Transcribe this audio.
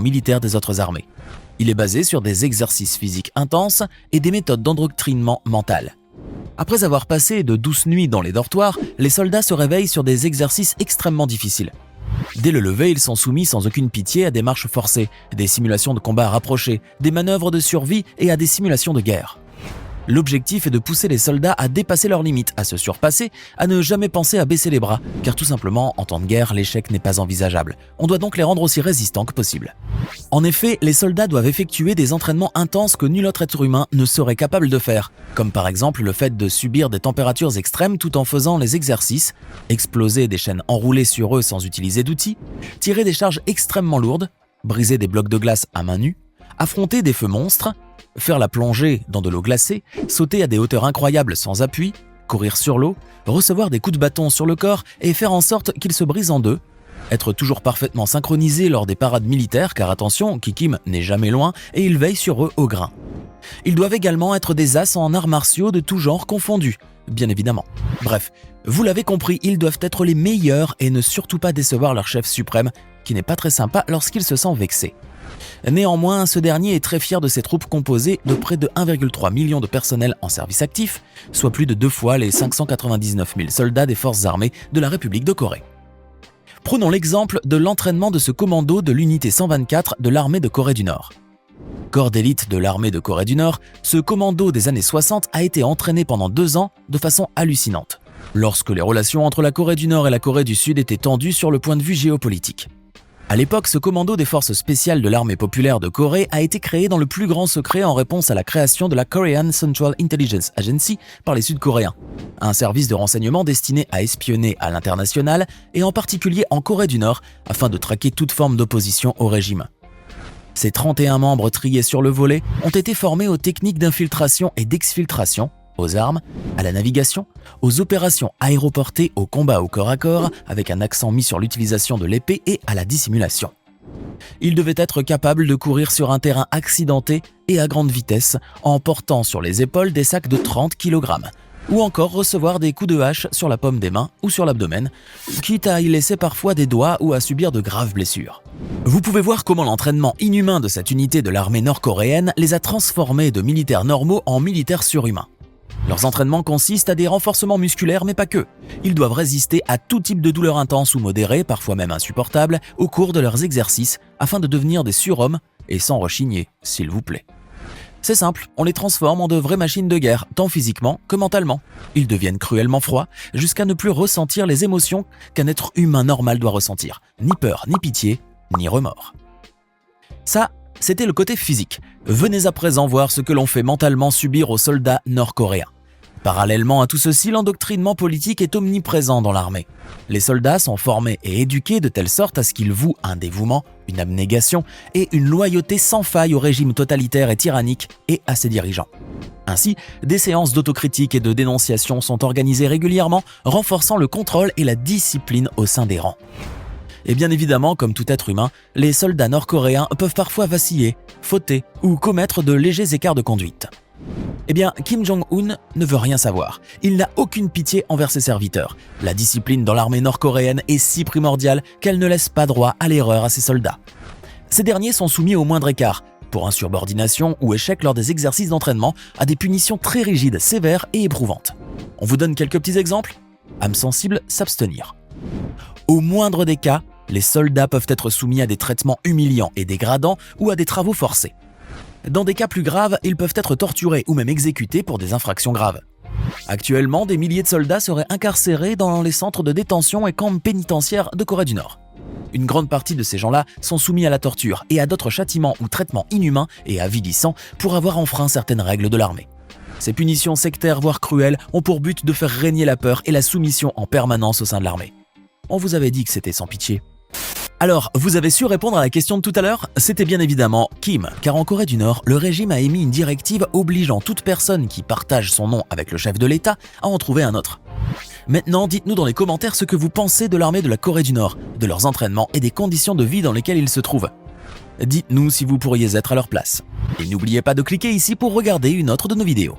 militaire des autres armées. Il est basé sur des exercices physiques intenses et des méthodes d'endoctrinement mental. Après avoir passé de douces nuits dans les dortoirs, les soldats se réveillent sur des exercices extrêmement difficiles. Dès le lever, ils sont soumis sans aucune pitié à des marches forcées, des simulations de combat rapprochés, des manœuvres de survie et à des simulations de guerre. L'objectif est de pousser les soldats à dépasser leurs limites, à se surpasser, à ne jamais penser à baisser les bras, car tout simplement, en temps de guerre, l'échec n'est pas envisageable. On doit donc les rendre aussi résistants que possible. En effet, les soldats doivent effectuer des entraînements intenses que nul autre être humain ne serait capable de faire, comme par exemple le fait de subir des températures extrêmes tout en faisant les exercices, exploser des chaînes enroulées sur eux sans utiliser d'outils, tirer des charges extrêmement lourdes, briser des blocs de glace à main nue, affronter des feux monstres, faire la plongée dans de l'eau glacée, sauter à des hauteurs incroyables sans appui, courir sur l'eau, recevoir des coups de bâton sur le corps et faire en sorte qu'ils se brisent en deux, être toujours parfaitement synchronisés lors des parades militaires car attention, Kikim n'est jamais loin et il veille sur eux au grain. Ils doivent également être des as en arts martiaux de tout genre confondus, bien évidemment. Bref, vous l'avez compris, ils doivent être les meilleurs et ne surtout pas décevoir leur chef suprême, qui n'est pas très sympa lorsqu'il se sent vexé. Néanmoins, ce dernier est très fier de ses troupes composées de près de 1,3 million de personnel en service actif, soit plus de 2 fois les 599 000 soldats des forces armées de la République de Corée. Prenons l'exemple de l'entraînement de ce commando de l'unité 124 de l'armée de Corée du Nord. Corps d'élite de l'armée de Corée du Nord, ce commando des années 60 a été entraîné pendant 2 ans de façon hallucinante, lorsque les relations entre la Corée du Nord et la Corée du Sud étaient tendues sur le point de vue géopolitique. À l'époque, ce commando des forces spéciales de l'armée populaire de Corée a été créé dans le plus grand secret en réponse à la création de la Korean Central Intelligence Agency par les Sud-Coréens, un service de renseignement destiné à espionner à l'international et en particulier en Corée du Nord afin de traquer toute forme d'opposition au régime. Ces 31 membres triés sur le volet ont été formés aux techniques d'infiltration et d'exfiltration, aux armes, à la navigation, aux opérations aéroportées, au combat au corps à corps, avec un accent mis sur l'utilisation de l'épée et à la dissimulation. Ils devaient être capables de courir sur un terrain accidenté et à grande vitesse en portant sur les épaules des sacs de 30 kg, ou encore recevoir des coups de hache sur la paume des mains ou sur l'abdomen, quitte à y laisser parfois des doigts ou à subir de graves blessures. Vous pouvez voir comment l'entraînement inhumain de cette unité de l'armée nord-coréenne les a transformés de militaires normaux en militaires surhumains. Leurs entraînements consistent à des renforcements musculaires, mais pas que. Ils doivent résister à tout type de douleurs intenses ou modérées, parfois même insupportables, au cours de leurs exercices, afin de devenir des surhommes, et sans rechigner, s'il vous plaît. C'est simple, on les transforme en de vraies machines de guerre, tant physiquement que mentalement. Ils deviennent cruellement froids, jusqu'à ne plus ressentir les émotions qu'un être humain normal doit ressentir. Ni peur, ni pitié, ni remords. Ça, c'était le côté physique. Venez à présent voir ce que l'on fait mentalement subir aux soldats nord-coréens. Parallèlement à tout ceci, l'endoctrinement politique est omniprésent dans l'armée. Les soldats sont formés et éduqués de telle sorte à ce qu'ils vouent un dévouement, une abnégation et une loyauté sans faille au régime totalitaire et tyrannique et à ses dirigeants. Ainsi, des séances d'autocritique et de dénonciation sont organisées régulièrement, renforçant le contrôle et la discipline au sein des rangs. Et bien évidemment, comme tout être humain, les soldats nord-coréens peuvent parfois vaciller, fauter ou commettre de légers écarts de conduite. Eh bien, Kim Jong-un ne veut rien savoir. Il n'a aucune pitié envers ses serviteurs. La discipline dans l'armée nord-coréenne est si primordiale qu'elle ne laisse pas droit à l'erreur à ses soldats. Ces derniers sont soumis au moindre écart, pour insubordination ou échec lors des exercices d'entraînement, à des punitions très rigides, sévères et éprouvantes. On vous donne quelques petits exemples. Âme sensible, s'abstenir. Au moindre des cas, les soldats peuvent être soumis à des traitements humiliants et dégradants ou à des travaux forcés. Dans des cas plus graves, ils peuvent être torturés ou même exécutés pour des infractions graves. Actuellement, des milliers de soldats seraient incarcérés dans les centres de détention et camps pénitentiaires de Corée du Nord. Une grande partie de ces gens-là sont soumis à la torture et à d'autres châtiments ou traitements inhumains et avilissants pour avoir enfreint certaines règles de l'armée. Ces punitions sectaires voire cruelles ont pour but de faire régner la peur et la soumission en permanence au sein de l'armée. On vous avait dit que c'était sans pitié. Alors, vous avez su répondre à la question de tout à l'heure? C'était bien évidemment Kim, car en Corée du Nord, le régime a émis une directive obligeant toute personne qui partage son nom avec le chef de l'État à en trouver un autre. Maintenant, dites-nous dans les commentaires ce que vous pensez de l'armée de la Corée du Nord, de leurs entraînements et des conditions de vie dans lesquelles ils se trouvent. Dites-nous si vous pourriez être à leur place. Et n'oubliez pas de cliquer ici pour regarder une autre de nos vidéos.